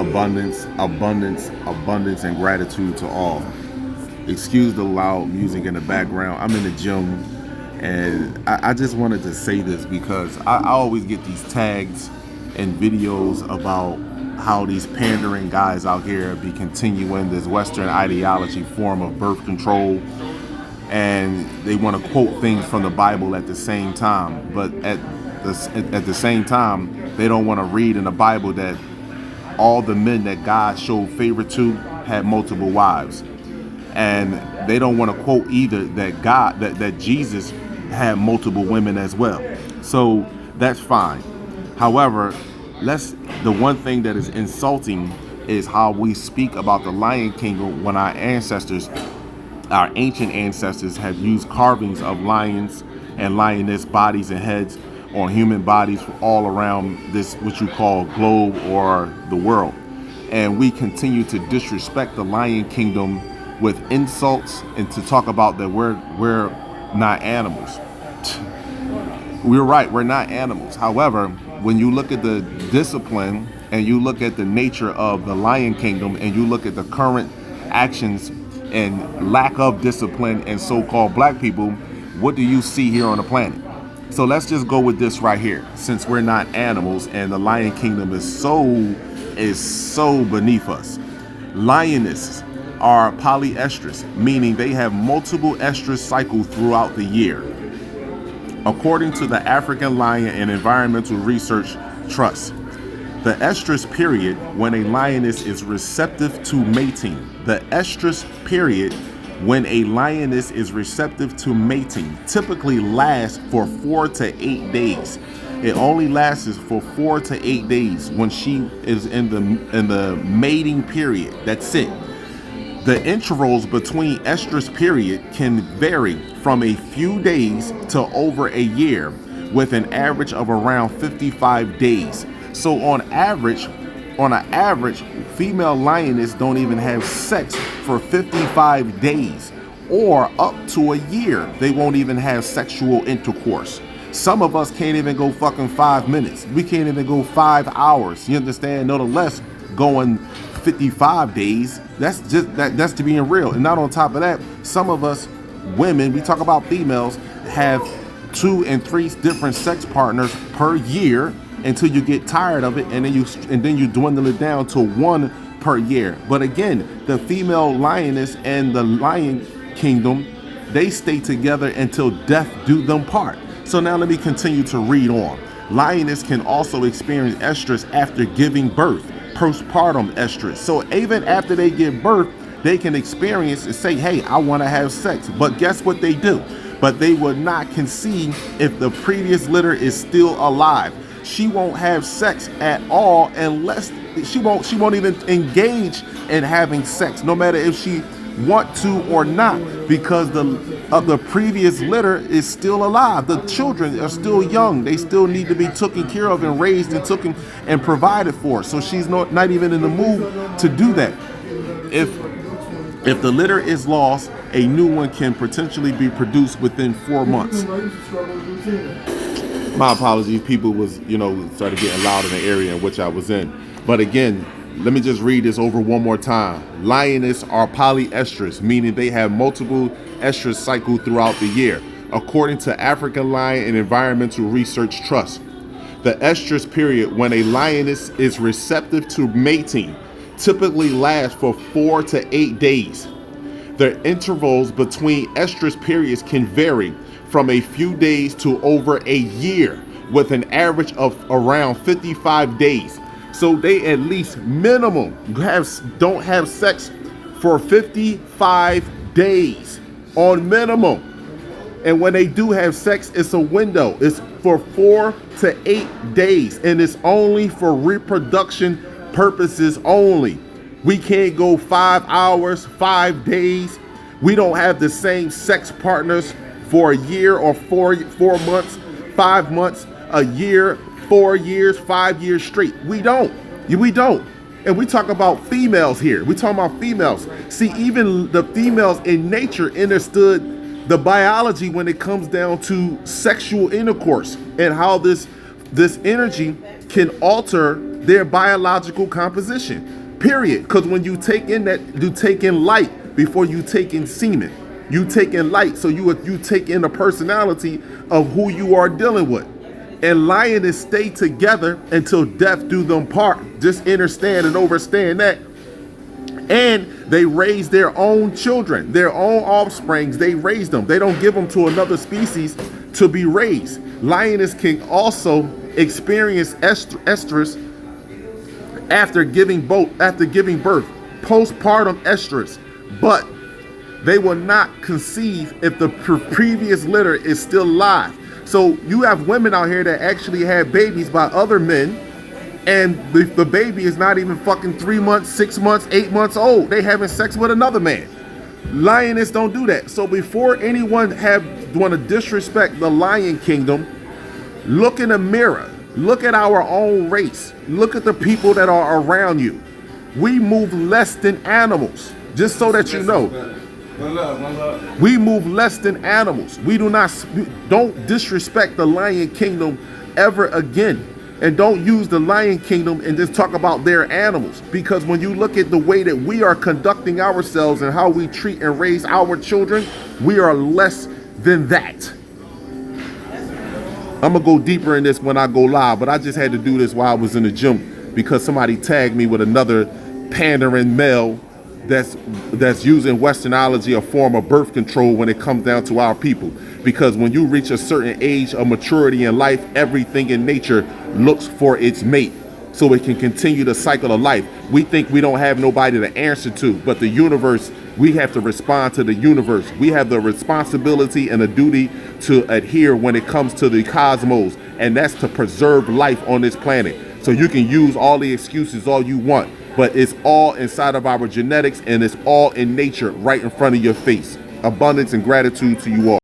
Abundance, abundance, abundance, and gratitude to all. Excuse the loud music in the background. I'm in the gym, and I just wanted to say this because I always get these tags and videos about how these pandering guys out here be continuing this Western ideology form of birth control, and they want to quote things from the Bible at the same time. But at the same time, they don't want to read in the Bible that all the men that God showed favor to had multiple wives. And they don't want to quote either that Jesus had multiple women as well. So that's fine. However, the one thing that is insulting is how we speak about the Lion King when our ancient ancestors have used carvings of lions and lioness bodies and heads on human bodies all around this, what you call globe or the world. And we continue to disrespect the Lion Kingdom with insults and to talk about that we're not animals. We're right, we're not animals. However, when you look at the discipline and you look at the nature of the Lion Kingdom and you look at the current actions and lack of discipline in so-called black people, what do you see here on the planet? So let's just go with this right here. Since we're not animals and the Lion Kingdom is so beneath us. Lionesses are polyestrous, meaning they have multiple estrus cycles throughout the year. According to the African Lion and Environmental Research Trust, the estrus period when a lioness is receptive to mating. The estrus period when a lioness is receptive to mating typically lasts for 4 to 8 days. It only lasts for 4 to 8 days when she is in the mating period. That's it. The intervals between estrus period can vary from a few days to over a year, with an average of around 55 days. So on average, female lioness don't even have sex for 55 days, or up to a year. They won't even have sexual intercourse. Some of us can't even go fucking 5 minutes. We can't even go 5 hours. You understand? Nonetheless, going 55 days, that's to being real. And not on top of that, some of us women, we talk about females, have 2 and 3 different sex partners per year until you get tired of it, and then you dwindle it down to 1 per year. But again, the female lioness and the Lion Kingdom, they stay together until death do them part. So now let me continue to read on. Lioness can also experience estrus after giving birth, postpartum estrus. So even after they give birth, they can experience and say, hey, I want to have sex. But guess what they do? But they will not conceive if the previous litter is still alive. She won't have sex at all unless she won't even engage in having sex, no matter if she want to or not, because the previous litter is still alive. The children are still young. They still need to be taken care of and raised and taken and provided for. So she's not even in the mood to do that. If the litter is lost, a new one can potentially be produced within 4 months. My apologies, people started getting loud in the area in which I was in. But again, let me just read this over one more time. Lioness are polyestrous, meaning they have multiple estrus cycles throughout the year. According to African Lion and Environmental Research Trust, the estrus period when a lioness is receptive to mating typically lasts for 4 to 8 days. The intervals between estrus periods can vary from a few days to over a year, with an average of around 55 days. So they at least minimum don't have sex for 55 days on minimum. And when they do have sex, it's a window. It's for 4 to 8 days, and it's only for reproduction purposes only. We can't go 5 hours, 5 days. We don't have the same sex partners for a year or 4 months, 5 months, a year, 4 years, 5 years straight. We don't. And we talk about females here. We talk about females. See, even the females in nature understood the biology when it comes down to sexual intercourse and how this energy can alter their biological composition, period. Because when you take in light before you take in semen. You take in light, so you take in the personality of who you are dealing with. And lioness stay together until death do them part. Just understand and understand that. And they raise their own children, their own offsprings. They raise them. They don't give them to another species to be raised. Lioness can also experience estrus after giving birth, postpartum estrus, but they will not conceive if the previous litter is still live. So you have women out here that actually have babies by other men, and the baby is not even fucking 3 months, 6 months, 8 months old. They having sex with another man. Lioness don't do that. So before anyone want to disrespect the lion kingdom, look in the mirror. Look at our own race. Look at the people that are around you. We move less than animals, just so that you know. We move less than animals. We don't disrespect the Lion Kingdom ever again. And don't use the Lion Kingdom and just talk about their animals. Because when you look at the way that we are conducting ourselves and how we treat and raise our children, we are less than that. I'm gonna go deeper in this when I go live, but I just had to do this while I was in the gym because somebody tagged me with another pandering male that's using Westernology, a form of birth control when it comes down to our people. Because when you reach a certain age of maturity in life, everything in nature looks for its mate so it can continue the cycle of life. We think we don't have nobody to answer to, but the universe, we have to respond to the universe. We have the responsibility and a duty to adhere when it comes to the cosmos, and that's to preserve life on this planet. So you can use all the excuses all you want, but it's all inside of our genetics and it's all in nature right in front of your face. Abundance and gratitude to you all.